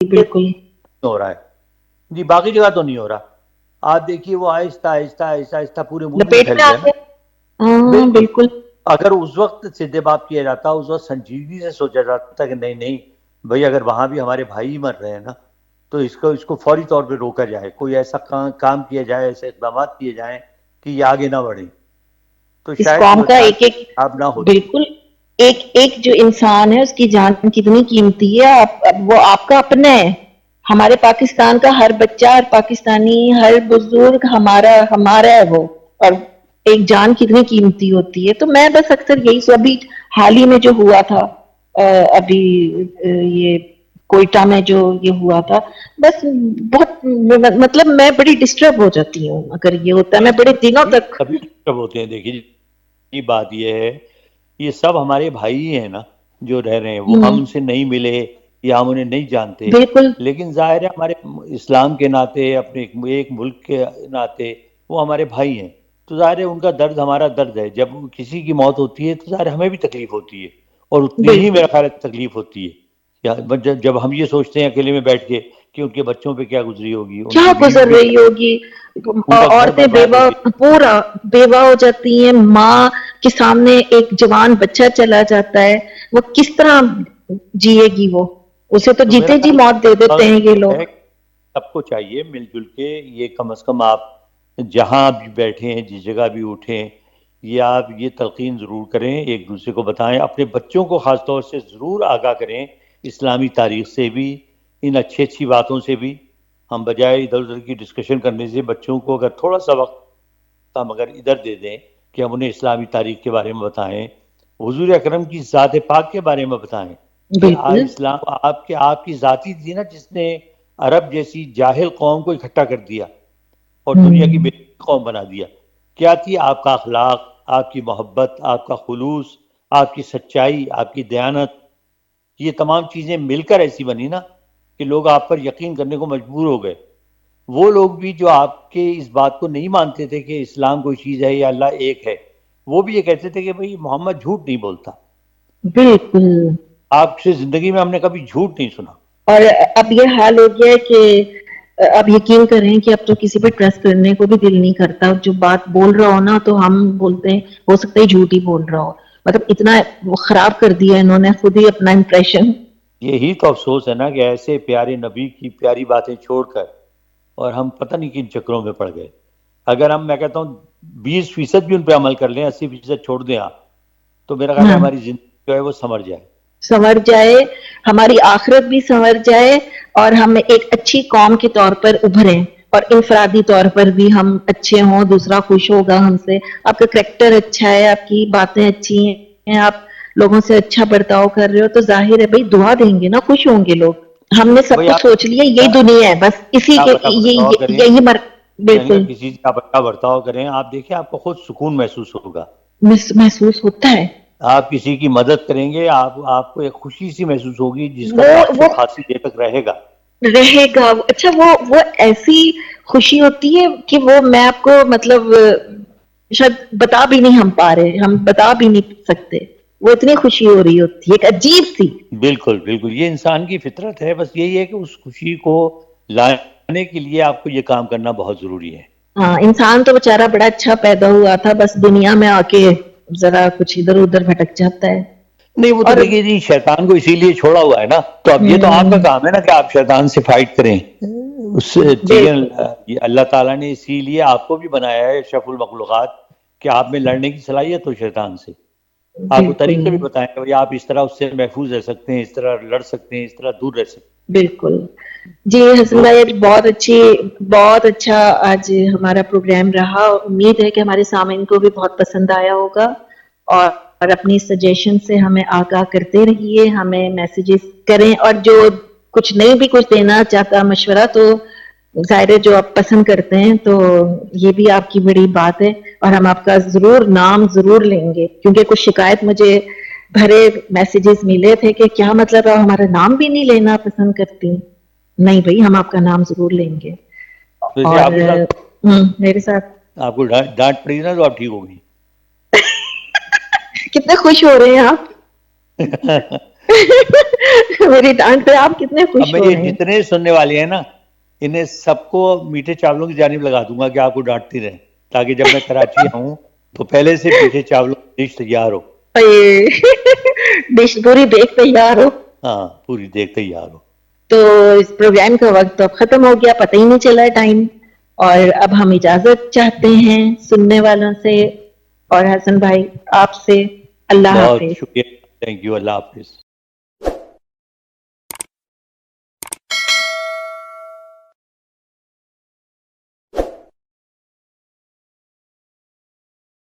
بالکل ہو رہا ہے جی، باقی جگہ تو نہیں ہو رہا. آپ دیکھیے وہ آہستہ آہستہ آہستہ آہستہ پورے ملک میں لپیٹ پھیل میں آ گیا نا. گیا. ہاں بالکل. اگر اس وقت سیدھے بات کیا جاتا، اس وقت سنجیدگی سے سوچا جاتا کہ نہیں نہیں بھائی، اگر وہاں بھی ہمارے بھائی مر رہے ہیں نا تو اس کو فوری طور پہ روکا جائے، کوئی ایسا کام کیا جائے، ایسے اقدامات کیے جائیں کہ یہ آگے نہ بڑھیں، تو اس شاید قوم کا صورتحال ایک ایک خراب نہ ہوتی. بالکل ایک ایک جو انسان ہے اس کی جان کتنی قیمتی ہے. وہ آپ کا اپنا ہے. ہمارے پاکستان کا ہر بچہ، ہر پاکستانی، ہر بزرگ ہمارا ہے وہ. اور ایک جان کتنی قیمتی ہوتی ہے. تو میں بس اکثر یہی ابھی حال ہی میں جو ہوا تھا، ابھی یہ کوئٹہ میں جو یہ ہوا تھا، بس بہت مطلب میں بڑی ڈسٹرب ہو جاتی ہوں اگر یہ ہوتا ہے. میں بڑے دنوں تک سبھی ڈسٹرب ہوتے ہیں. دیکھیے یہ بات یہ ہے، یہ سب ہمارے بھائی ہی ہیں نا جو رہ رہے ہیں. وہ ہم ان سے نہیں ملے یا ہم انہیں نہیں جانتے، بالکل لیکن ظاہر ہے ہمارے اسلام کے ناطے، اپنے ایک ملک کے ناطے وہ ہمارے بھائی ہیں. تو ظاہر ہے ان کا درد ہمارا درد ہے. جب کسی کی موت ہوتی ہے تو ظاہر ہمیں بھی تکلیف ہوتی ہے، اور اتنی ہی بالکل. میرا خیال ہے تکلیف ہوتی ہے جب ہم یہ سوچتے ہیں اکیلے میں بیٹھ کے کہ ان کے بچوں پہ کیا گزری ہوگی، ان کیا کی بیوی گزر پہ رہی کیا، ہوگی. ان کا گھر عورتیں برباد بیوہ، ہو گیا. پورا بیوہ ہو جاتی ہیں. ماں کے سامنے ایک جوان بچہ چلا جاتا ہے، وہ کس طرح جیے گی؟ وہ اسے تو میرا جیتے جی خیال موت دے دیتے ہیں یہ لوگ. ہے کہ سب کو چاہیے مل جل کے، یہ کم از کم آپ جہاں بھی بیٹھیں، جس جگہ بھی اٹھیں، یہ آپ یہ تلقین ضرور کریں، ایک دوسرے کو بتائیں، اپنے بچوں کو خاص طور سے ضرور آگاہ کریں اسلامی تاریخ سے بھی، ان اچھی باتوں سے بھی. ہم بجائے ادھر ادھر کی ڈسکشن کرنے سے بچوں کو اگر تھوڑا سا وقت ہم اگر ادھر دے دیں کہ ہم انہیں اسلامی تاریخ کے بارے میں بتائیں، حضور اکرم کی ذات پاک کے بارے میں بتائیں کہ بالکل. اسلام آپ کی ذاتی تھی نا، جس نے عرب جیسی جاہل قوم کو اکٹھا کر دیا اور دنیا کی ہوں. بہترین قوم بنا دیا. کیا تھی آپ کا اخلاق، آپ کی محبت، آپ کا خلوص، آپ کی سچائی، آپ کی دیانت. یہ تمام چیزیں مل کر ایسی بنی نا کہ لوگ آپ پر یقین کرنے کو مجبور ہو گئے. وہ لوگ بھی جو آپ کے اس بات کو نہیں مانتے تھے کہ اسلام کوئی چیز ہے یا اللہ ایک ہے، وہ بھی یہ کہتے تھے کہ بھئی محمد جھوٹ نہیں بولتا. بالکل. آپ سے زندگی میں ہم نے کبھی جھوٹ نہیں سنا. اور اب یہ حال ہو گیا ہے کہ اب یقین کریں کہ اب تو کسی پہ ٹرسٹ کرنے کو بھی دل نہیں کرتا. جو بات بول رہا ہو نا تو ہم بولتے ہیں ہو سکتا ہے جھوٹ ہی بول رہا ہو. مطلب اتنا خراب کر دیا انہوں نے خود ہی اپنا امپریشن. یہی تو افسوس ہے نا کہ ایسے پیارے نبی کی پیاری باتیں چھوڑ کر اور ہم پتہ نہیں کن چکروں میں پڑ گئے. اگر میں کہتا ہوں 20% بھی ان پہ عمل کر لیں، 80% چھوڑ دیں آپ، تو میرا خیال ہے ہاں ہماری زندگی جو ہے وہ سنور جائے. سنور جائے، ہماری آخرت بھی سنور جائے، اور ہم ایک اچھی قوم کے طور پر ابھریں، اور انفرادی طور پر بھی ہم اچھے ہوں، دوسرا خوش ہوگا ہم سے. آپ کا کریکٹر اچھا ہے، آپ کی باتیں اچھی ہیں، آپ لوگوں سے اچھا برتاؤ کر رہے ہو، تو ظاہر ہے بھائی دعا دیں گے نا، خوش ہوں گے لوگ. ہم نے سب بھئی کچھ آپ سوچ لیا یہی دنیا ہے، بس اسی کے آپ اچھا برتاؤ کریں، یہی میں نے کہا بالکل کسی سے آپ اچھا برتاؤ کریں، آپ دیکھیں آپ کو خود سکون محسوس ہوگا. محسوس ہوتا ہے. آپ کسی کی مدد کریں گے، آپ کو ایک خوشی سی محسوس ہوگی جس کا وہ تعلق خاصی دیر تک رہے گا. رہے گا. اچھا وہ ایسی خوشی ہوتی ہے کہ وہ میں آپ کو مطلب شاید بتا بھی نہیں ہم پا رہے، ہم بتا بھی نہیں سکتے. وہ اتنی خوشی ہو رہی ہوتی ہے، ایک عجیب سی. بالکل بالکل، یہ انسان کی فطرت ہے. بس یہی ہے کہ اس خوشی کو لانے کے لیے آپ کو یہ کام کرنا بہت ضروری ہے. ہاں انسان تو بےچارا بڑا اچھا پیدا ہوا تھا، بس دنیا میں آ کے ذرا کچھ ادھر ادھر بھٹک جاتا ہے. نہیں وہ تو اور دیکھیے جی، شیطان کو اسی لیے چھوڑا ہوا ہے نا. تو اب یہ تو آپ کا کام ہے نا کہ آپ شیطان سے فائٹ کریں. اس سے ٹھیک بالکل ہے، اللہ تعالیٰ نے اسی لیے آپ کو بھی بنایا ہے اشرف المخلوقات، کہ آپ میں لڑنے کی صلاحیت ہو شیطان سے. آپ کو بالکل طریقے بھی بتائیں کہ آپ اس طرح اس سے محفوظ رہ سکتے ہیں، اس طرح لڑ سکتے ہیں، اس طرح دور رہ سکتے بالکل. جی ہیں. حسن بھائی بہت اچھا آج ہمارا پروگرام رہا. امید ہے کہ ہمارے سامعین کو بھی بہت پسند آیا ہوگا، اور اپنی سجیشن سے ہمیں آگاہ کرتے رہیے، ہمیں میسیجز کریں. اور جو کچھ نہیں بھی کچھ دینا چاہتا مشورہ، تو ظاہر ہے جو آپ پسند کرتے ہیں، تو یہ بھی آپ کی بڑی بات ہے. اور ہم آپ کا نام ضرور لیں گے، کیونکہ کچھ شکایت مجھے بھرے میسیجز ملے تھے کہ کیا مطلب آپ ہمارا نام بھی نہیں لینا پسند کرتی. نہیں بھائی، ہم آپ کا نام ضرور لیں گے. ویسے اور آپ کے ساتھ میرے ساتھ آپ کو ڈانٹ پڑی نا تو آپ ٹھیک ہو گئی. کتنے خوش ہو رہے ہیں آپ. میری ڈانٹ پہ آپ کتنے اب خوش میں ہو یہ رہے ہیں. جتنے سننے والے ہیں نا انہیں سب کو میٹھے چاولوں کی جانب لگا دوں گا کہ آپ کو ڈانٹتی رہیں، تاکہ جب میں کراچی آؤں تو پہلے سے میٹھے چاولوں کی ڈش تیار ہو. ڈش پوری دیکھ تیار ہو. ہاں پوری دیکھ تیار ہو. تو اس پروگرام کا وقت تو اب ختم ہو گیا، پتہ ہی نہیں چلا ٹائم، اور اب ہم اجازت چاہتے ہیں سننے والوں سے اور حسن بھائی آپ سے. اللہ بہت حافظ. شکریہ، تھینک یو، اللہ حافظ.